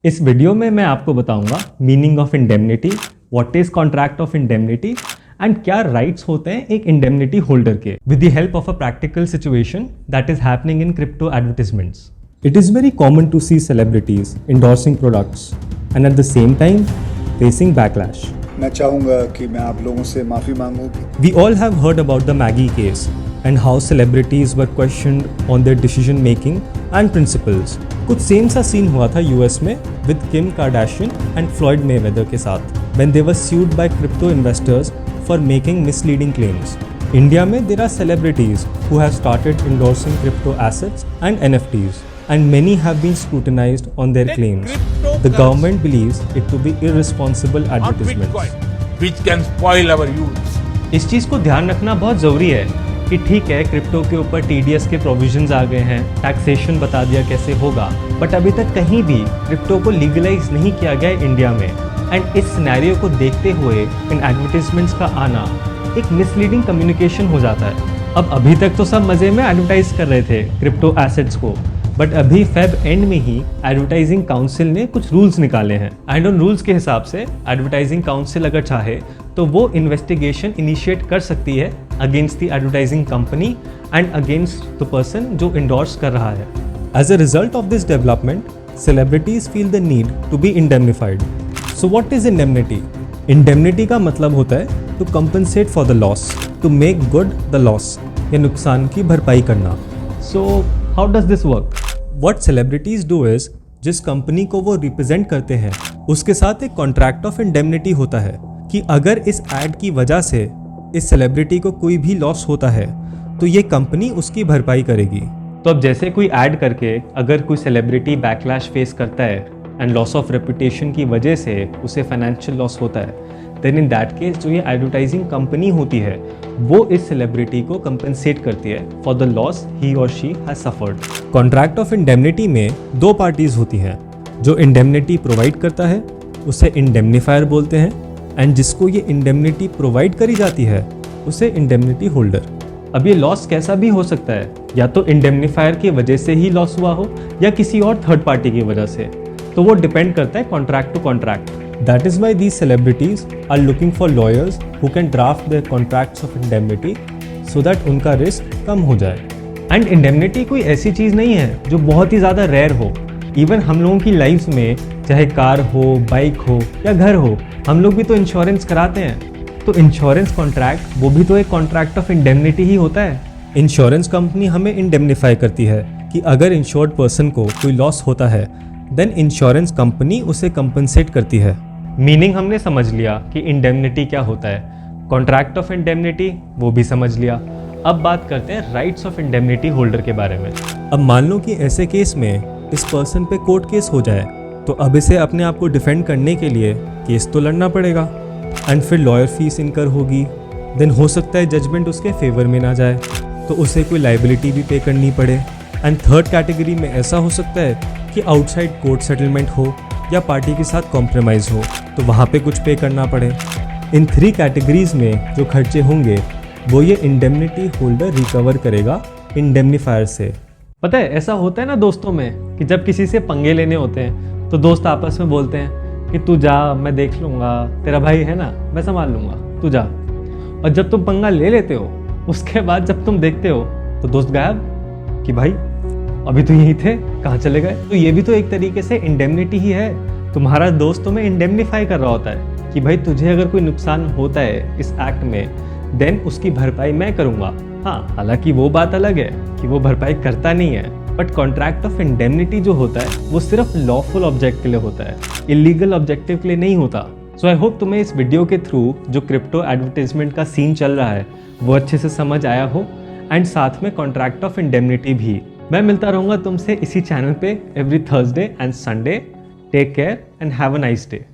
इस वीडियो में मैं आपको बताऊंगा meaning of indemnity, what is contract of indemnity and क्या राइट्स होते हैं एक इंडेमनिटी होल्डर के, with the help of a practical situation that is happening in crypto advertisements. It is very common to see celebrities endorsing products and at the same time facing backlash. मैं चाहूँगा कि मैं आप लोगों से माफ़ी मांगूँ. We all have heard about the Maggie case and how celebrities were questioned on their decision making and principles. कुछ same सा सीन हुआ था यूएस में with Kim Kardashian and Floyd Mayweather के साथ when they were sued by crypto investors for making misleading claims. India में there are celebrities who have started endorsing crypto assets and NFTs. And many have been scrutinized on their claims. The government believes it to be irresponsible advertisements. Which can spoil our youth. इस चीज़ को ध्यान रखना बहुत ज़रूरी है कि ठीक है क्रिप्टो के ऊपर TDS के प्रोविजंस आ गए हैं, टैक्सेशन बता दिया कैसे होगा, बट अभी तक कहीं भी क्रिप्टो को लीगलाइज नहीं किया गया है इंडिया में. एंड इस सिनेरियो को देखते हुए इन एडवर्टाइजमेंट्स का आना एक मिसलीडिंग कम्युनिकेशन हो जाता है. अब अभी तक तो सब मज़े में एडवर्टाइज कर रहे थे क्रिप्टो एसेट्स को, बट अभी फेब एंड में ही एडवर्टाइजिंग काउंसिल ने कुछ रूल्स निकाले हैं. एंड उन रूल्स के हिसाब से एडवर्टाइजिंग काउंसिल अगर चाहे तो वो इन्वेस्टिगेशन इनिशिएट कर सकती है against the advertising company and against the person जो इंडोर्स कर रहा है. As a result of this development, celebrities feel the need to be indemnified. So what is indemnity? Indemnity का मतलब होता है to compensate for the loss, to make good the loss, या नुकसान की भरपाई करना. So how does this work? What celebrities do is, जिस कंपनी को वो रिप्रेजेंट करते हैं उसके साथ एक कॉन्ट्रैक्ट ऑफ इंडेमनिटी होता है कि अगर इस एड की वजह से इस सेलिब्रिटी को कोई भी लॉस होता है तो ये कंपनी उसकी भरपाई करेगी. तो अब जैसे कोई ऐड करके अगर कोई सेलिब्रिटी बैकलैश फेस करता है एंड लॉस ऑफ रेपुटेशन की वजह से उसे फाइनेंशियल लॉस होता है, देन इन दैट केस जो ये एडवर्टाइजिंग कंपनी होती है वो इस सेलिब्रिटी को कंपनसेट करती है फॉर द लॉस ही और she has suffered. Contract of indemnity में दो पार्टीज होती हैं. जो इंडेमनिटी प्रोवाइड करता है उसे इंडेमनीफायर बोलते हैं, एंड जिसको ये इंडेमनिटी प्रोवाइड करी जाती है उसे इंडेमनिटी होल्डर. अब ये लॉस कैसा भी हो सकता है, या तो इंडेमनीफायर की वजह से ही लॉस हुआ हो या किसी और थर्ड पार्टी की वजह से, तो वो डिपेंड करता है contract to contract. That is why these celebrities are looking for lawyers who can draft their contracts of indemnity so that उनका रिस्क कम हो जाए. एंड इंडेमनिटी कोई ऐसी चीज़ नहीं है जो बहुत ही ज़्यादा रेयर हो. इवन हम लोगों की लाइफ में चाहे कार हो, बाइक हो या घर हो, हम लोग भी तो इंश्योरेंस कराते हैं. तो इंश्योरेंस कॉन्ट्रैक्ट वो भी तो एक कॉन्ट्रैक्ट ऑफ इंडेमनिटी ही होता है. इंश्योरेंस कंपनी हमें इंडेमनीफाई करती है कि अगर इंश्योर्ड पर्सन को कोई लॉस होता है देन इंश्योरेंस कंपनी उसे कंपनसेट करती है. मीनिंग हमने समझ लिया कि इंडेमनिटी क्या होता है, कॉन्ट्रैक्ट ऑफ इंडेमनिटी वो भी समझ लिया. अब बात करते हैं राइट्स ऑफ इंडेमनिटी होल्डर के बारे में. अब मान लो कि ऐसे केस में इस पर्सन पे कोर्ट केस हो जाए तो अब इसे अपने आप को डिफेंड करने के लिए केस तो लड़ना पड़ेगा, एंड फिर लॉयर फीस इनकर होगी. देन हो सकता है जजमेंट उसके फेवर में ना जाए तो उसे कोई लाइबिलिटी भी पे करनी पड़े. एंड थर्ड कैटेगरी में ऐसा हो सकता है कि आउटसाइड कोर्ट सेटलमेंट हो या पार्टी के साथ कॉम्प्रोमाइज़ हो तो वहाँ पे कुछ पे करना पड़े. इन थ्री कैटेगरीज में जो खर्चे होंगे वो ये इंडेमनिटी होल्डर रिकवर करेगा इंडेमनीफायर से. पता है ऐसा होता है ना दोस्तों में कि जब किसी से पंगे लेने होते हैं तो दोस्त आपस में बोलते हैं कि तू जा, मैं देख लूँगा, तेरा भाई है ना, मैं संभाल लूँगा, तू जा. और जब तुम पंगा ले लेते हो उसके बाद जब तुम देखते हो तो दोस्त गायब कि भाई अभी तो यही थे, कहाँ चले गए. तो ये भी तो एक तरीके से इंडेमनिटी ही है. तुम्हारा दोस्त तुम्हें इंडेमनीफाई कर रहा होता है कि भाई तुझे अगर कोई नुकसान होता है इस एक्ट में देन उसकी भरपाई मैं करूँगा. हाँ, हालांकि वो बात अलग है कि वो भरपाई करता नहीं है, बट कॉन्ट्रैक्ट ऑफ इंडेमनिटी जो होता है वो सिर्फ लॉफुल ऑब्जेक्ट के लिए होता है, इलीगल ऑब्जेक्टिव के लिए नहीं होता. सो आई होप तुम्हें इस वीडियो के थ्रू जो क्रिप्टो एडवर्टाइजमेंट का सीन चल रहा है वो अच्छे से समझ आया हो, एंड साथ में कॉन्ट्रैक्ट ऑफ इंडेमनिटी भी. मैं मिलता रहूँगा तुमसे इसी चैनल पे every Thursday and Sunday. Take care and have a nice day.